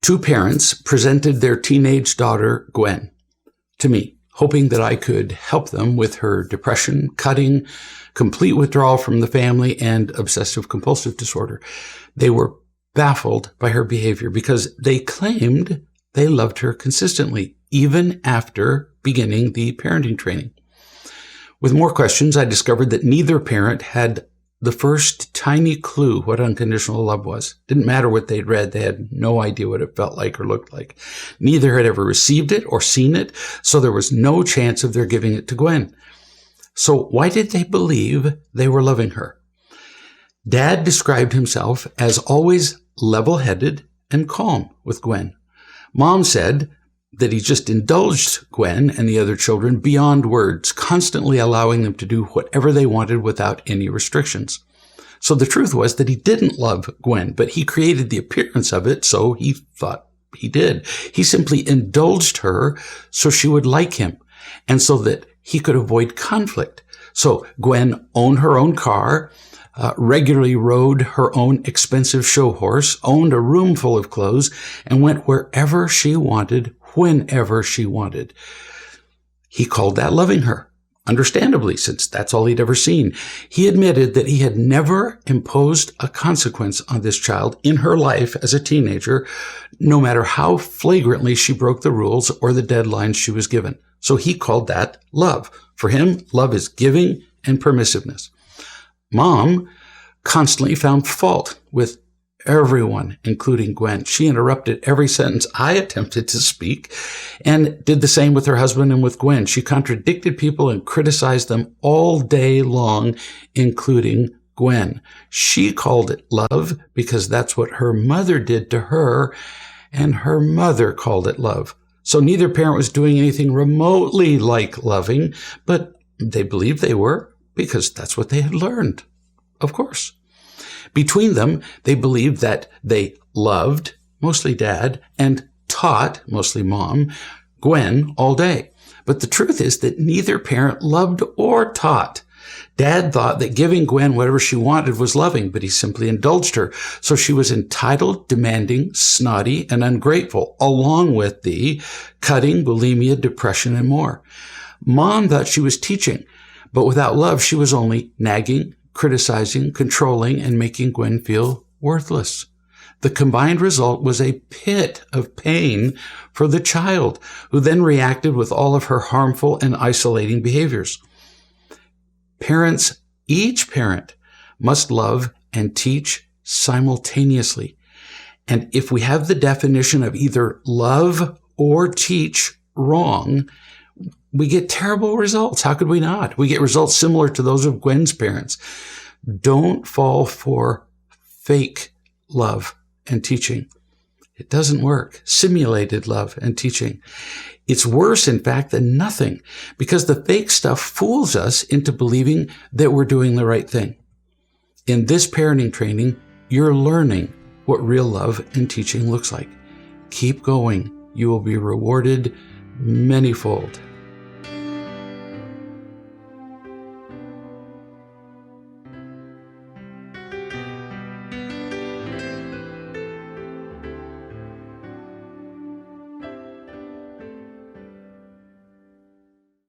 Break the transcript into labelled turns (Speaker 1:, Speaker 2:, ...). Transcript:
Speaker 1: Two parents presented their teenage daughter, Gwen, to me, hoping that I could help them with her depression, cutting, complete withdrawal from the family, and obsessive-compulsive disorder. They were baffled by her behavior because they claimed they loved her consistently, even after beginning the parenting training. With more questions, I discovered that neither parent had the first tiny clue what unconditional love was. Didn't matter what they'd read. They had no idea what it felt like or looked like. Neither had ever received it or seen it, so there was no chance of their giving it to Gwen. So why did they believe they were loving her? Dad described himself as always level-headed and calm with Gwen. Mom said that he just indulged Gwen and the other children beyond words, constantly allowing them to do whatever they wanted without any restrictions. So the truth was that he didn't love Gwen, but he created the appearance of it, so he thought he did. He simply indulged her so she would like him, and so that he could avoid conflict. So Gwen owned her own car, regularly rode her own expensive show horse, owned a room full of clothes, and went wherever she wanted, whenever she wanted. He called that loving her, understandably, since that's all he'd ever seen. He admitted that he had never imposed a consequence on this child in her life as a teenager, no matter how flagrantly she broke the rules or the deadlines she was given. So he called that love. For him, love is giving and permissiveness. Mom constantly found fault with everyone, including Gwen. She interrupted every sentence I attempted to speak and did the same with her husband and with Gwen. She contradicted people and criticized them all day long, including Gwen. She called it love because that's what her mother did to her, and her mother called it love. So neither parent was doing anything remotely like loving, but they believed they were because that's what they had learned, of course. Between them, they believed that they loved, mostly Dad, and taught, mostly Mom, Gwen all day. But the truth is that neither parent loved or taught. Dad thought that giving Gwen whatever she wanted was loving, but he simply indulged her. So she was entitled, demanding, snotty, and ungrateful, along with the cutting, bulimia, depression, and more. Mom thought she was teaching, but without love, she was only nagging, criticizing, controlling, and making Gwen feel worthless. The combined result was a pit of pain for the child, who then reacted with all of her harmful and isolating behaviors. Parents, each parent, must love and teach simultaneously. And if we have the definition of either love or teach wrong, we get terrible results. How could we not? We get results similar to those of Gwen's parents. Don't fall for fake love and teaching. It doesn't work. Simulated love and teaching. It's worse, in fact, than nothing, because the fake stuff fools us into believing that we're doing the right thing. In this parenting training, you're learning what real love and teaching looks like. Keep going. You will be rewarded manyfold.